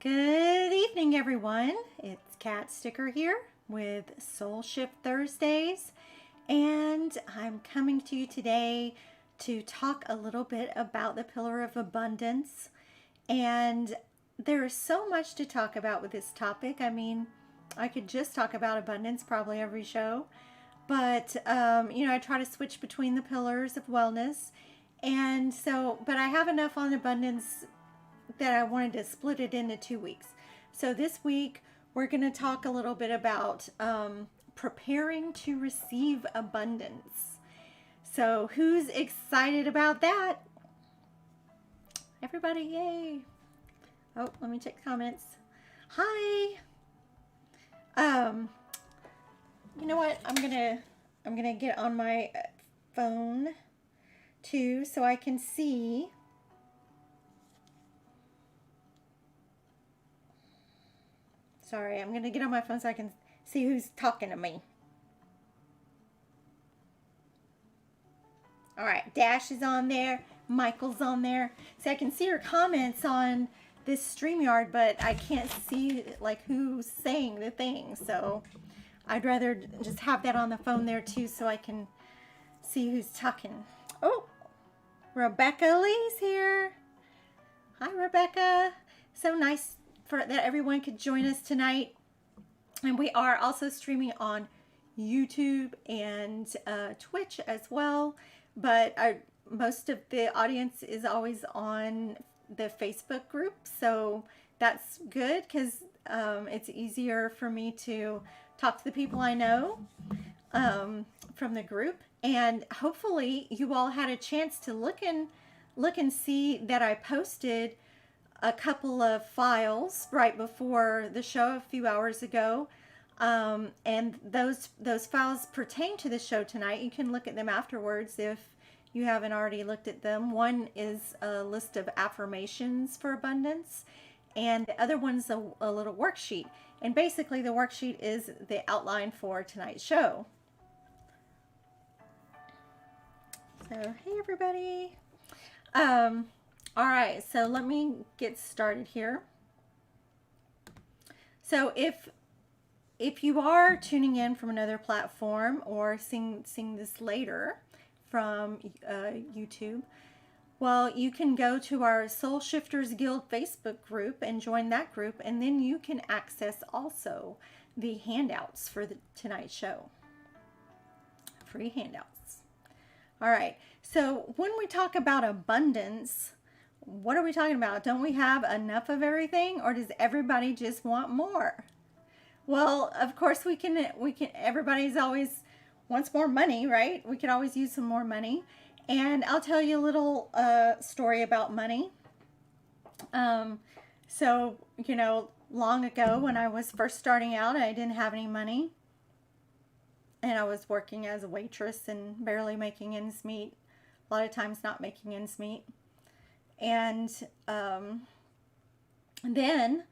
Good evening, everyone. It's Cat Sticker here with Soul Shift Thursdays, and I'm coming to you today to talk a little bit about the Pillar of Abundance. And there is so much to talk about with this topic. I mean, I could just talk about abundance probably every show, but I try to switch between the pillars of wellness, and but I have enough on abundance that I wanted to split it into 2 weeks. So this week we're going to talk a little bit about preparing to receive abundance. So who's excited about that? Everybody, yay. Oh, let me check the comments. Hi. You know what? I'm gonna get on my phone too so I can see. Sorry, I'm going to get on my phone so I can see who's talking to me. All right, Dash is on there. Michael's on there. So I can see your comments on this StreamYard, but I can't see like who's saying the thing. So I'd rather just have that on the phone there too so I can see who's talking. Oh, Rebecca Lee's here. Hi, Rebecca. So nice that everyone could join us tonight. And we are also streaming on YouTube and Twitch as well, but most of the audience is always on the Facebook group, so that's good because it's easier for me to talk to the people I know from the group. And hopefully you all had a chance to look and see that I posted a couple of files right before the show a few hours ago, and those files pertain to the show tonight. You can look at them afterwards if you haven't already looked at them. One is a list of affirmations for abundance, and the other one's a little worksheet. And basically the worksheet is the outline for tonight's show. So hey everybody. All right, so let me get started here. So if you are tuning in from another platform or seeing this later from YouTube, well, you can go to our Soul Shifters Guild Facebook group and join that group, and then you can access also the handouts for tonight's show. Free handouts. All right, so when we talk about abundance, what are we talking about? Don't we have enough of everything, or does everybody just want more? Well, of course we can, everybody's always wants more money, right? We could always use some more money. And I'll tell you a little story about money. So, long ago when I was first starting out, I didn't have any money. And I was working as a waitress and barely making ends meet. A lot of times not making ends meet. And then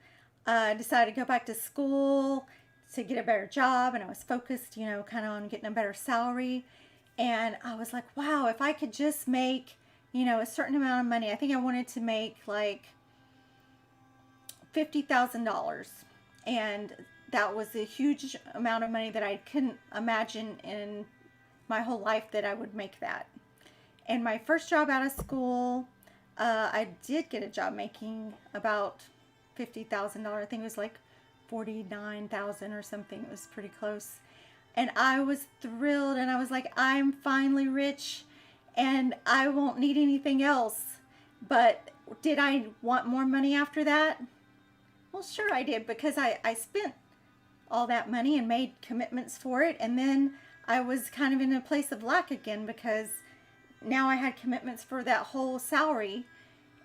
I decided to go back to school to get a better job, and I was focused, kind of on getting a better salary. And I was like, wow, if I could just make, a certain amount of money. I think I wanted to make like $50,000, and that was a huge amount of money that I couldn't imagine in my whole life that I would make that. And my first job out of school, I did get a job making about $50,000. I think it was like $49,000 or something. It was pretty close. And I was thrilled, and I was like, I'm finally rich and I won't need anything else. But did I want more money after that? Well, sure I did, because I spent all that money and made commitments for it. And then I was kind of in a place of lack again, because now I had commitments for that whole salary,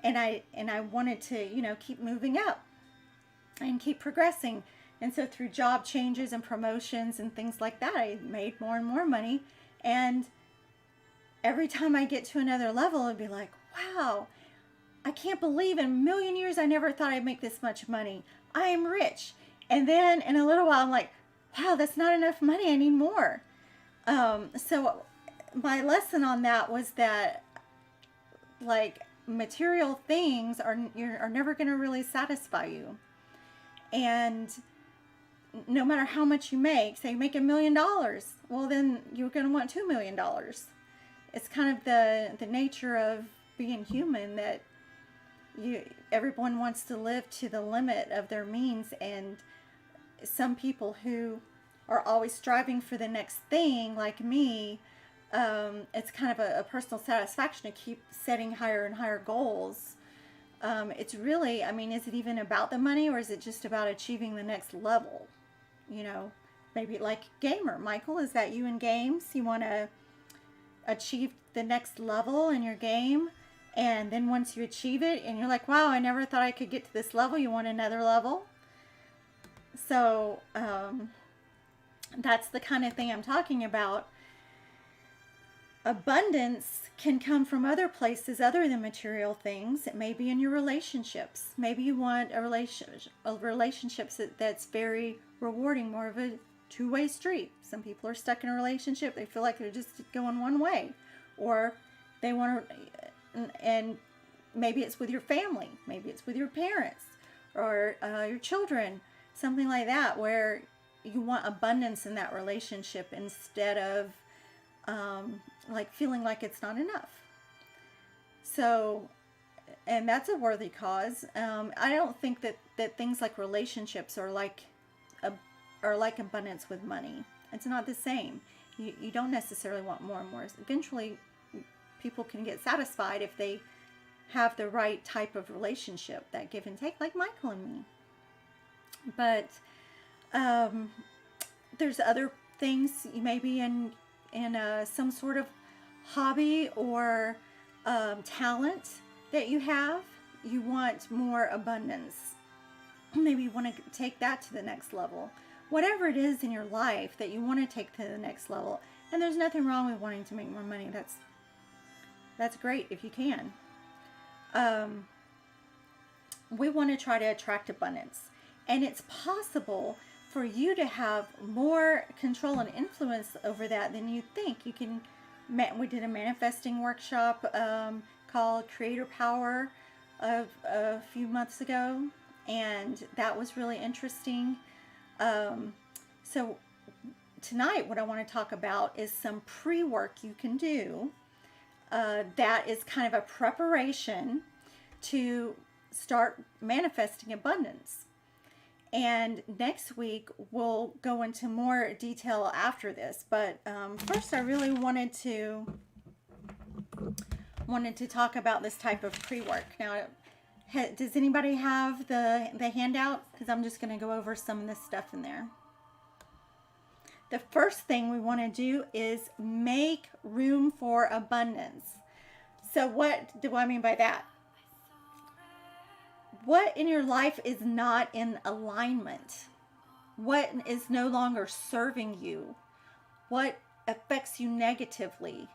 and I wanted to, keep moving up and keep progressing. And so through job changes and promotions and things like that, I made more and more money. And every time I get to another level, I'd be like, wow, I can't believe in a million years I never thought I'd make this much money. I am rich. And then in a little while, I'm like, wow, that's not enough money. I need more. So my lesson on that was that, like, material things are never going to really satisfy you. And no matter how much you make, say you make $1 million, well, then you're going to want $2 million. It's kind of the nature of being human, that everyone wants to live to the limit of their means, and some people who are always striving for the next thing, like me, it's kind of a personal satisfaction to keep setting higher and higher goals. It's really, I mean, is it even about the money, or is it just about achieving the next level? You know, maybe like gamer. Michael, is that you in games? You want to achieve the next level in your game, and then once you achieve it and you're like, wow, I never thought I could get to this level, you want another level. So that's the kind of thing I'm talking about. Abundance can come from other places other than material things. It may be in your relationships. Maybe you want a relationship that's very rewarding, more of a two-way street. Some people are stuck in a relationship, they feel like they're just going one way, or they want to, and maybe it's with your family, maybe it's with your parents or your children, something like that, where you want abundance in that relationship instead of like feeling like it's not enough. So, and that's a worthy cause. I don't think that things like relationships are like abundance with money. It's not the same. You don't necessarily want more and more. Eventually, people can get satisfied if they have the right type of relationship, that give and take, like Michael and me. But there's other things. You may be in some sort of hobby or talent that you have. You want more abundance. Maybe you want to take that to the next level. Whatever it is in your life that you want to take to the next level. And there's nothing wrong with wanting to make more money. That's great if you can. We want to try to attract abundance. And it's possible for you to have more control and influence over that than you think. You can. We did a manifesting workshop called Creator Power a few months ago, and that was really interesting. So tonight what I want to talk about is some pre-work you can do that is kind of a preparation to start manifesting abundance. And next week we'll go into more detail after this, but first I really wanted to talk about this type of pre-work. Now, does anybody have the handout? Because I'm just going to go over some of this stuff in there. The first thing we want to do is make room for abundance. So what do I mean by that? What in your life is not in alignment? What is no longer serving you? What affects you negatively?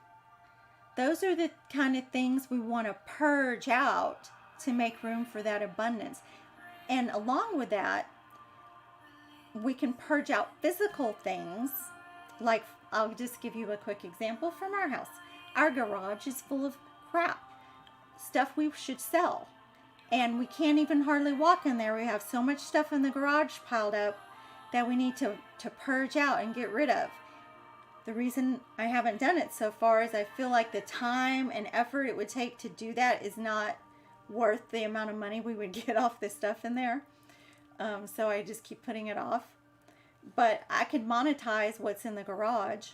Those are the kind of things we want to purge out to make room for that abundance. And along with that, we can purge out physical things. Like, I'll just give you a quick example from our house. Our garage is full of crap, stuff we should sell. And we can't even hardly walk in there. We have so much stuff in the garage piled up that we need to purge out and get rid of. The reason I haven't done it so far is I feel like the time and effort it would take to do that is not worth the amount of money we would get off the stuff in there. So I just keep putting it off. But I could monetize what's in the garage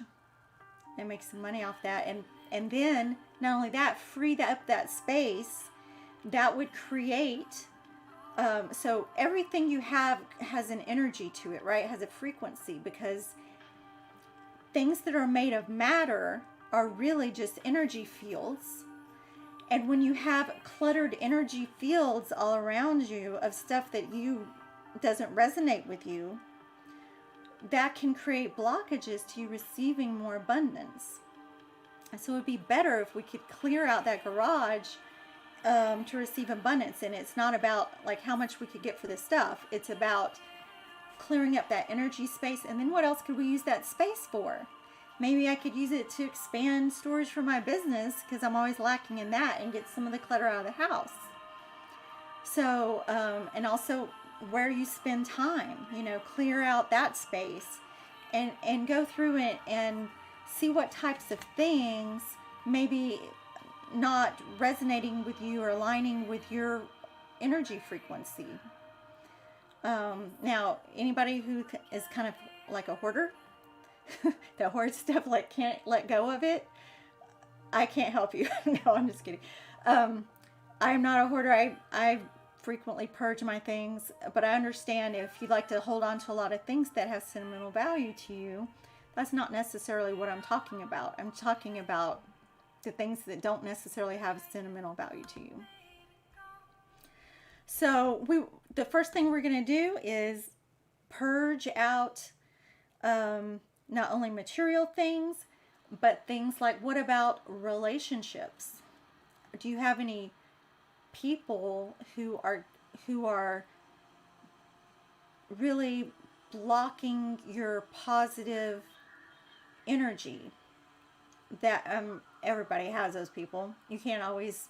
and make some money off that. And then, not only that, free up that space. That would create, so everything you have has an energy to it, right? It has a frequency, because things that are made of matter are really just energy fields. And when you have cluttered energy fields all around you of stuff that doesn't resonate with you, that can create blockages to you receiving more abundance. And so it would be better if we could clear out that garage to receive abundance. And it's not about like how much we could get for this stuff. It's about clearing up that energy space. And then what else could we use that space for? Maybe I could use it to expand storage for my business, because I'm always lacking in that, and get some of the clutter out of the house. So, and also where you spend time, you know, clear out that space and go through it and see what types of things maybe not resonating with you or aligning with your energy frequency. Now, anybody who is kind of like a hoarder, that hoard stuff, like can't let go of it, I can't help you. No, I'm just kidding. I'm not a hoarder. I frequently purge my things, but I understand if you like to hold on to a lot of things that have sentimental value to you, that's not necessarily what I'm talking about. I'm talking about the things that don't necessarily have sentimental value to you. So the first thing we're going to do is purge out not only material things, but things like, what about relationships? Do you have any people who are really blocking your positive energy? That everybody has those people. You can't always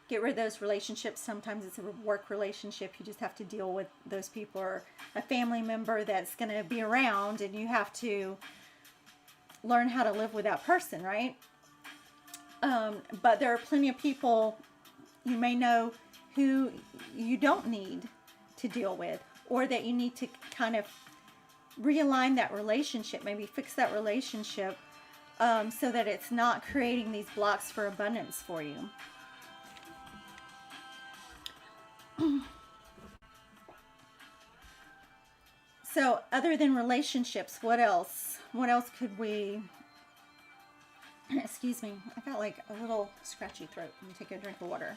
get rid of those relationships. Sometimes it's a work relationship. You just have to deal with those people, or a family member that's going to be around, and you have to learn how to live with that person, right? But there are plenty of people you may know who you don't need to deal with, or that you need to kind of realign that relationship, maybe fix that relationship, so that it's not creating these blocks for abundance for you. So other than relationships, what else? What else could we... Excuse me, I got like a little scratchy throat. Let me take a drink of water.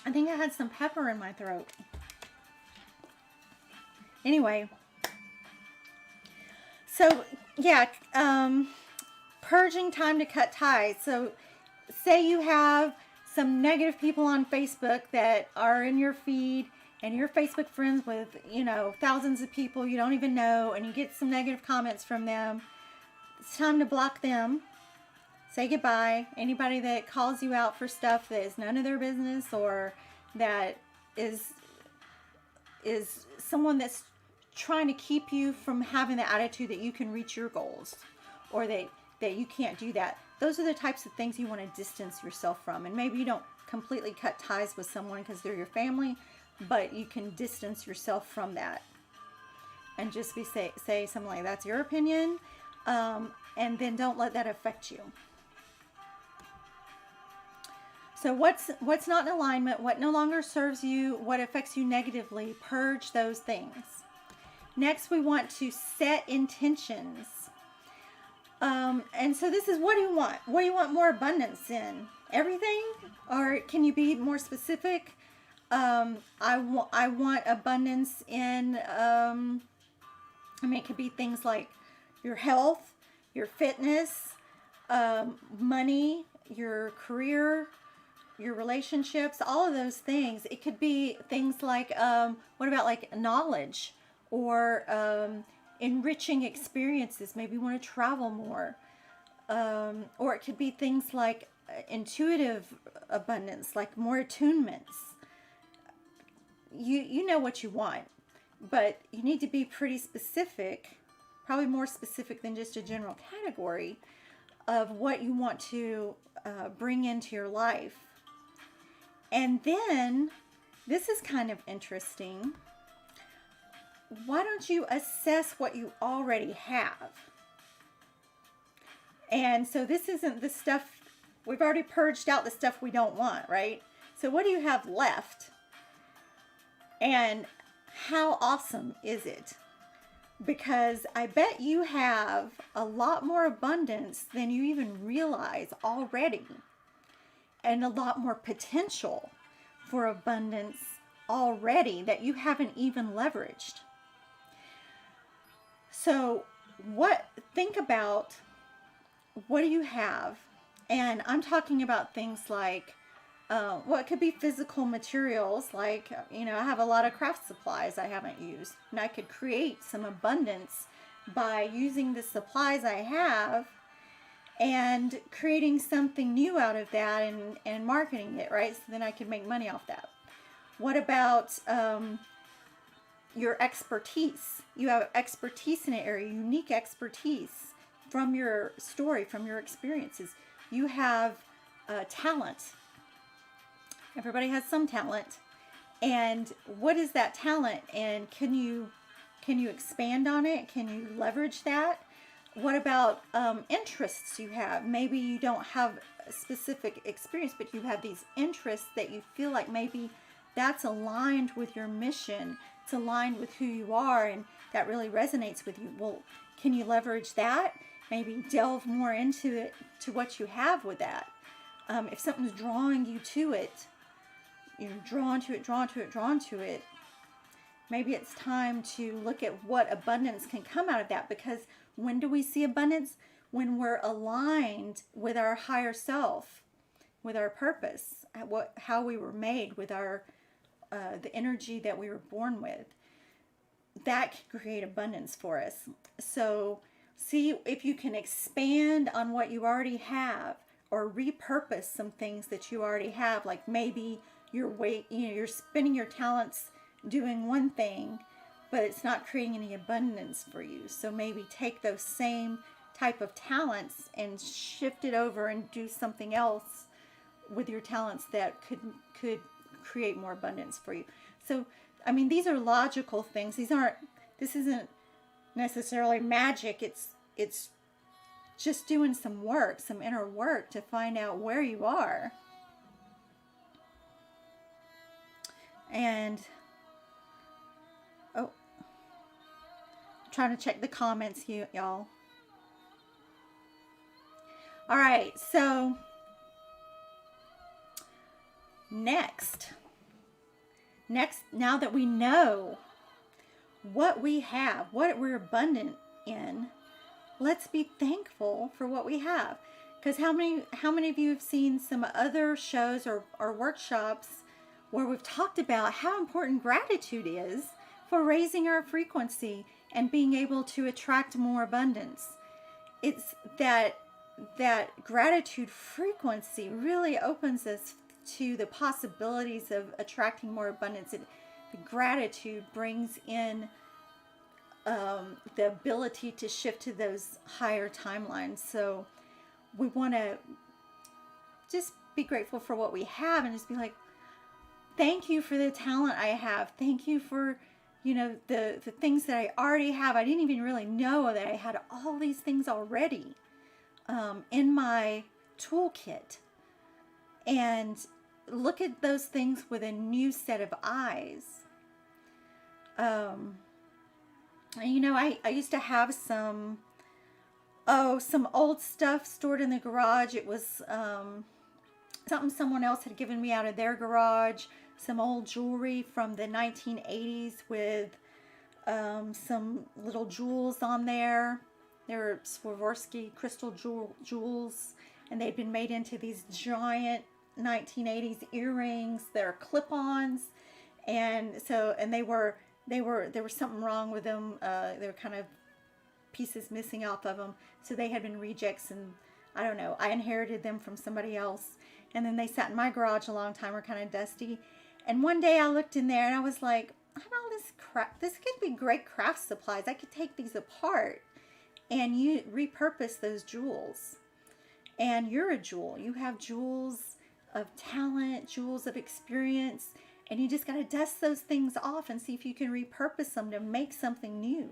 I think I had some pepper in my throat. Anyway, so yeah, purging time to cut ties. So say you have some negative people on Facebook that are in your feed, and you're Facebook friends with, you know, thousands of people you don't even know, and you get some negative comments from them. It's time to block them. Say goodbye. Anybody that calls you out for stuff that is none of their business, or that is someone that's trying to keep you from having the attitude that you can reach your goals, or that you can't do that. Those are the types of things you want to distance yourself from. And maybe you don't completely cut ties with someone because they're your family, but you can distance yourself from that and just say something like, that's your opinion, and then don't let that affect you. So what's not in alignment, what no longer serves you, what affects you negatively, purge those things. Next, we want to set intentions. And so this is, what do you want? What do you want more abundance in? Everything? Or can you be more specific? I want abundance in, it could be things like your health, your fitness, money, your career, your relationships, all of those things. It could be things like, what about like knowledge, or enriching experiences? Maybe you want to travel more. Or it could be things like intuitive abundance, like more attunements. You know what you want, but you need to be pretty specific, probably more specific than just a general category of what you want to bring into your life. And then, this is kind of interesting. Why don't you assess what you already have? And so this isn't the stuff, we've already purged out the stuff we don't want, right? So what do you have left? And how awesome is it? Because I bet you have a lot more abundance than you even realize already. And a lot more potential for abundance already that you haven't even leveraged. So think about, what do you have? And I'm talking about things like, it could be physical materials, like, I have a lot of craft supplies I haven't used, and I could create some abundance by using the supplies I have and creating something new out of that, and marketing it, right? So then I could make money off that. What about your expertise? You have expertise in an area, unique expertise from your story, from your experiences. You have talent. Everybody has some talent. And what is that talent? And can you expand on it? Can you leverage that? What about interests you have? Maybe you don't have a specific experience, but you have these interests that you feel like maybe that's aligned with your mission. It's aligned with who you are, and that really resonates with you. Well, can you leverage that? Maybe delve more into it, to what you have with that. If something's drawing you to it, you're drawn to it, maybe it's time to look at what abundance can come out of that. Because when do we see abundance? When we're aligned with our higher self, with our purpose, how we were made, with our the energy that we were born with. That can create abundance for us. So see if you can expand on what you already have, or repurpose some things that you already have. Like maybe you're spending your talents doing one thing, but it's not creating any abundance for you. So maybe take those same type of talents and shift it over and do something else with your talents that could create more abundance for you. So, I mean, these are logical things. This isn't necessarily magic. It's just doing some work, some inner work to find out where you are. And I'm trying to check the comments, y'all. All right, so next, now that we know what we have, what we're abundant in, let's be thankful for what we have. Because how many of you have seen some other shows or workshops where we've talked about how important gratitude is for raising our frequency and being able to attract more abundance? It's that gratitude frequency really opens us to the possibilities of attracting more abundance. The gratitude brings in the ability to shift to those higher timelines. So we want to just be grateful for what we have, and just be like, thank you for the talent I have. Thank you for, the things that I already have. I didn't even really know that I had all these things already in my toolkit. And look at those things with a new set of eyes. I used to have some old stuff stored in the garage. It was something someone else had given me out of their garage. Some old jewelry from the 1980s with some little jewels on there. They were Swarovski crystal jewels, and they'd been made into these giant 1980s earrings. They're clip-ons, and there was something wrong with them. They were kind of pieces missing off of them, so they had been rejects, and I don't know, I inherited them from somebody else, and then they sat in my garage a long time, were kind of dusty. And one day I looked in there and I was like, I have all this crap. This could be great craft supplies. I could take these apart and you repurpose those jewels. And you're a jewel. You have jewels of talent, jewels of experience, and you just got to dust those things off and see if you can repurpose them to make something new.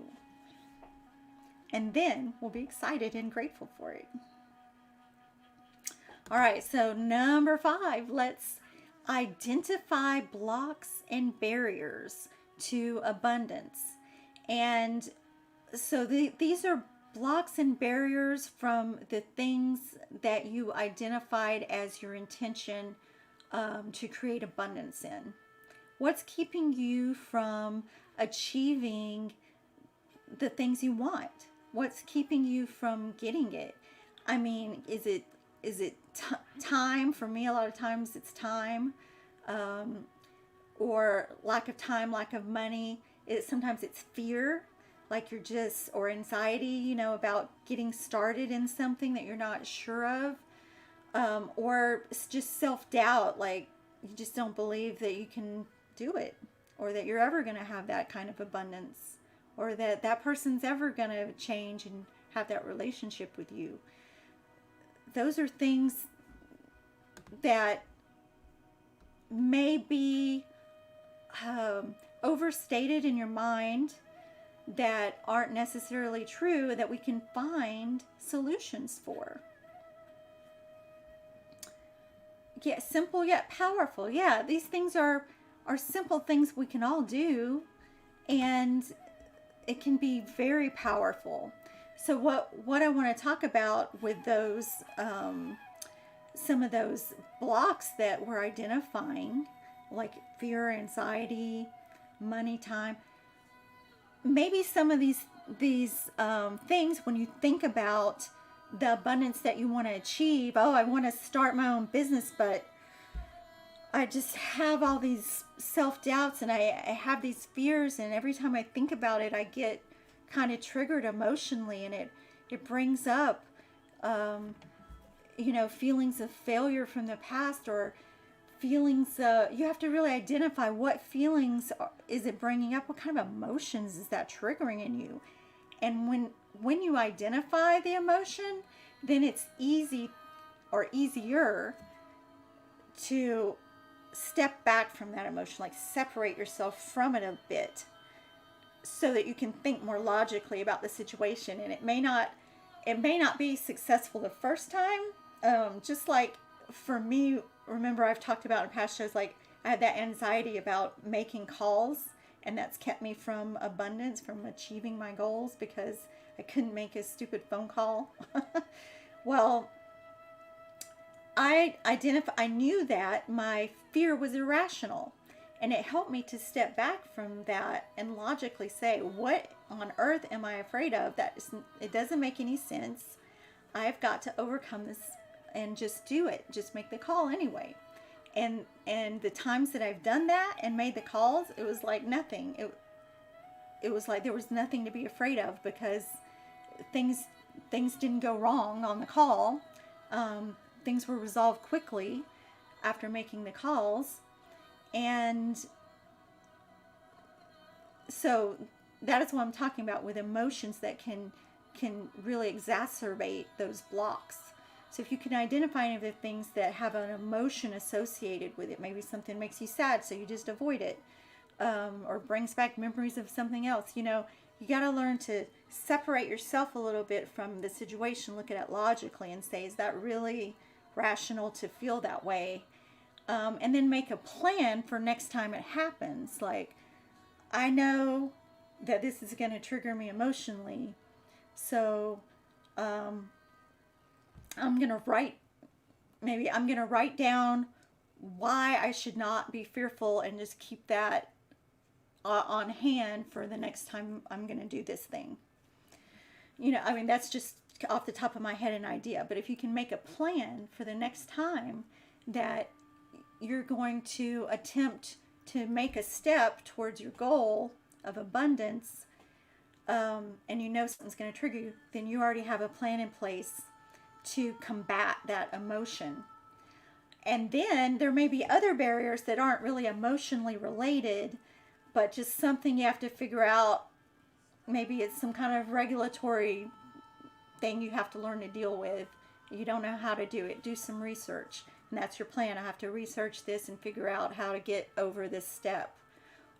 And then we'll be excited and grateful for it. All right, so number 5, let's identify blocks and barriers to abundance. And so these are blocks and barriers from the things that you identified as your intention to create abundance in. What's keeping you from achieving the things you want? What's keeping you from getting it? I mean, is it time? For me, a lot of times it's time, or lack of time, lack of money. Sometimes it's fear. like you're just, or anxiety, you know, about getting started in something that you're not sure of, or it's just self-doubt, like you just don't believe that you can do it, or that you're ever going to have that kind of abundance, or that that person's ever going to change and have that relationship with you. Those are things that may be overstated in your mind, that aren't necessarily true, that we can find solutions for. Yeah, simple yet powerful. Yeah, these things are simple things we can all do, and it can be very powerful. So what I want to talk about with those, some of those blocks that we're identifying, like fear, anxiety, money, time. Maybe some of these things, when you think about the abundance that you want to achieve, oh, I want to start my own business, but I just have all these self-doubts, and I have these fears, and every time I think about it, I get kind of triggered emotionally, and it brings up you know, feelings of failure from the past, or feelings, you have to really identify what feelings is it bringing up, what kind of emotions is that triggering in you. And when you identify the emotion, then it's easy, or easier, to step back from that emotion, like separate yourself from it a bit, so that you can think more logically about the situation. And it may not be successful the first time. Just like for me, remember I've talked about in past shows, like I had that anxiety about making calls, and that's kept me from abundance, from achieving my goals, because I couldn't make a stupid phone call. Well, I knew that my fear was irrational, and it helped me to step back from that and logically say, what on earth am I afraid of? It doesn't make any sense. I've got to overcome this and just do it. Just make the call anyway. And the times that I've done that and made the calls, it was like nothing. It was like there was nothing to be afraid of, because things didn't go wrong on the call. Things were resolved quickly after making the calls. And so that is what I'm talking about with emotions that can really exacerbate those blocks. So if you can identify any of the things that have an emotion associated with it, maybe something makes you sad, so you just avoid it, or brings back memories of something else. You know, you got to learn to separate yourself a little bit from the situation, look at it logically, and say, is that really rational to feel that way? And then make a plan for next time it happens. Like, I know that this is going to trigger me emotionally, so I'm going to write down why I should not be fearful, and just keep that on hand for the next time I'm going to do this thing. You know, I mean, that's just off the top of my head an idea, but if you can make a plan for the next time that you're going to attempt to make a step towards your goal of abundance, and you know something's going to trigger you, then you already have a plan in place to combat that emotion. And then there may be other barriers that aren't really emotionally related, but just something you have to figure out. Maybe it's some kind of regulatory thing you have to learn to deal with. You don't know how to do it. Do some research. And that's your plan. I have to research this and figure out how to get over this step.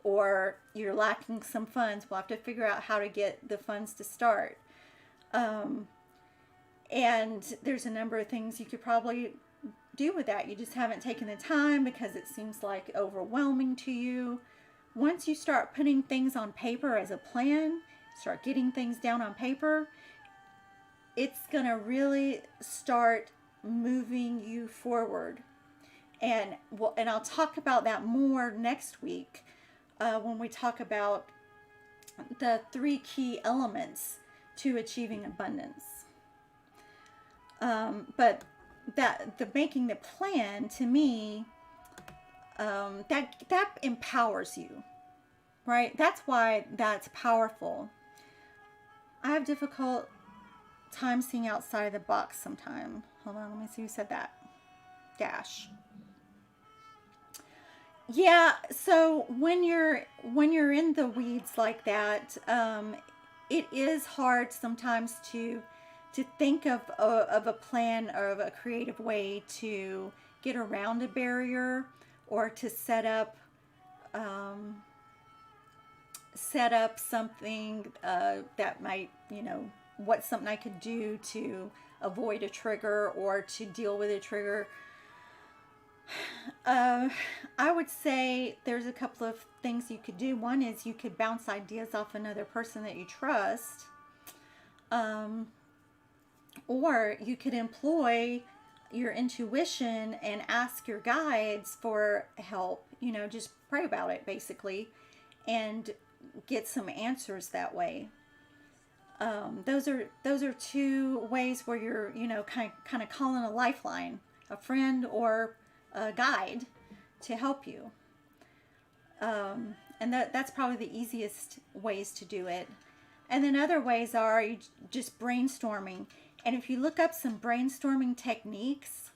Or you're lacking some funds. We'll have to figure out how to get the funds to start. And there's a number of things you could probably do with that. You just haven't taken the time because it seems like overwhelming to you. Once you start putting things on paper as a plan, start getting things down on paper, it's going to really start moving you forward. And I'll talk about that more next week when we talk about the 3 key elements to achieving abundance. But the making the plan, to me, that empowers you, right? That's why that's powerful. I have difficult time seeing outside of the box sometime. Hold on, let me see who said that. Dash. Yeah, so when you're in the weeds like that, it is hard sometimes to think of a plan or of a creative way to get around a barrier, or to um, set up something that might, what's something I could do to avoid a trigger or to deal with a trigger. Uh, I would say there's a couple of things you could do. One is you could bounce ideas off another person that you trust, um, or you could employ your intuition and ask your guides for help. Just pray about it basically, and get some answers that way. Those are two ways where you're kind of calling a lifeline, a friend or a guide to help you. And that's probably the easiest ways to do it. And then other ways are you just brainstorming. And if you look up some brainstorming techniques,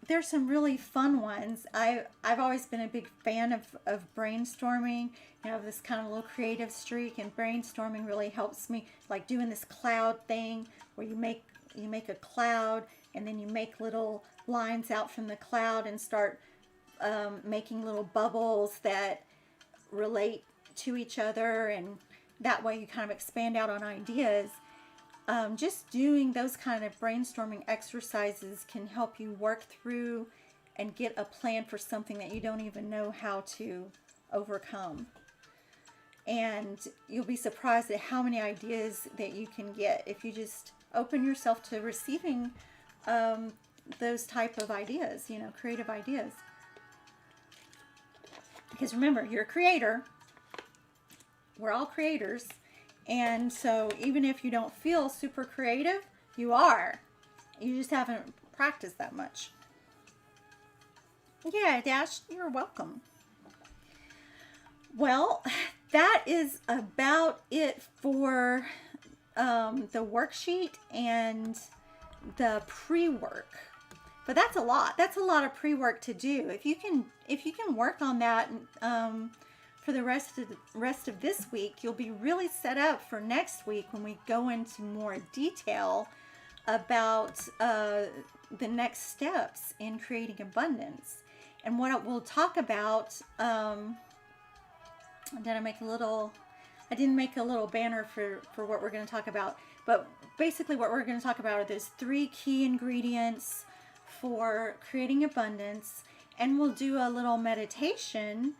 there's some really fun ones. I've always been a big fan of brainstorming. I have this kind of little creative streak, and brainstorming really helps me, like doing this cloud thing where you make a cloud, and then you make little lines out from the cloud and start making little bubbles that relate to each other, and that way you kind of expand out on ideas. Just doing those kind of brainstorming exercises can help you work through and get a plan for something that you don't even know how to overcome. And you'll be surprised at how many ideas that you can get if you just open yourself to receiving those type of ideas, creative ideas. Because remember, you're a creator. We're all creators. And so even if you don't feel super creative, you are. You just haven't practiced that much. Yeah, Dash, you're welcome. Well, that is about it for the worksheet and the pre-work. But that's a lot. That's a lot of pre-work to do. If you can work on that for the rest of this week, you'll be really set up for next week when we go into more detail about the next steps in creating abundance. And what we'll talk about, I didn't make a little banner for what we're going to talk about, but basically what we're going to talk about are those 3 key ingredients for creating abundance. And we'll do a little meditation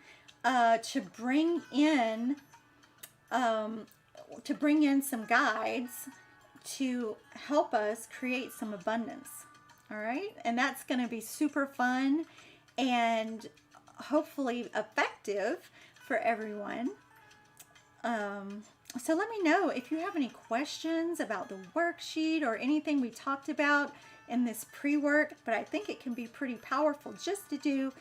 to bring in some guides to help us create some abundance. All right, and that's going to be super fun and hopefully effective for everyone. So let me know if you have any questions about the worksheet or anything we talked about in this pre-work, but I think it can be pretty powerful just to do.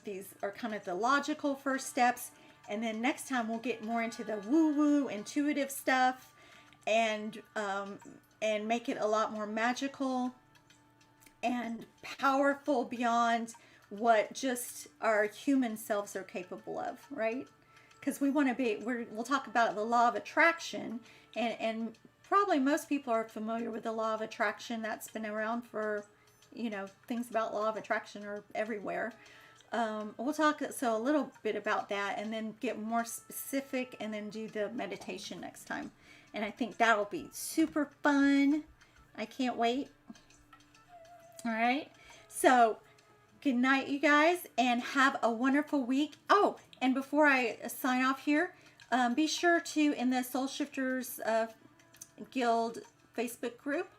These are kind of the logical first steps, and then next time we'll get more into the woo-woo intuitive stuff and make it a lot more magical and powerful beyond what just our human selves are capable of, right? Because we'll talk about the law of attraction, and probably most people are familiar with the law of attraction. That's been around for, things about law of attraction are everywhere. We'll talk a little bit about that, and then get more specific, and then do the meditation next time. And I think that'll be super fun. I can't wait. All right. So good night, you guys, and have a wonderful week. Oh, and before I sign off here, be sure to, in the Soul Shifters Guild Facebook group,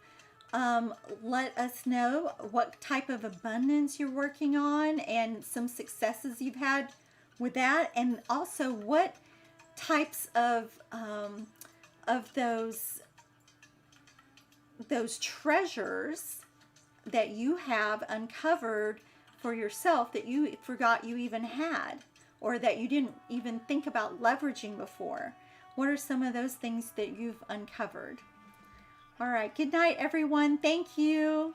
let us know what type of abundance you're working on and some successes you've had with that, and also what types of those treasures that you have uncovered for yourself that you forgot you even had, or that you didn't even think about leveraging before. what are some of those things that you've uncovered? All right, good night, everyone. Thank you.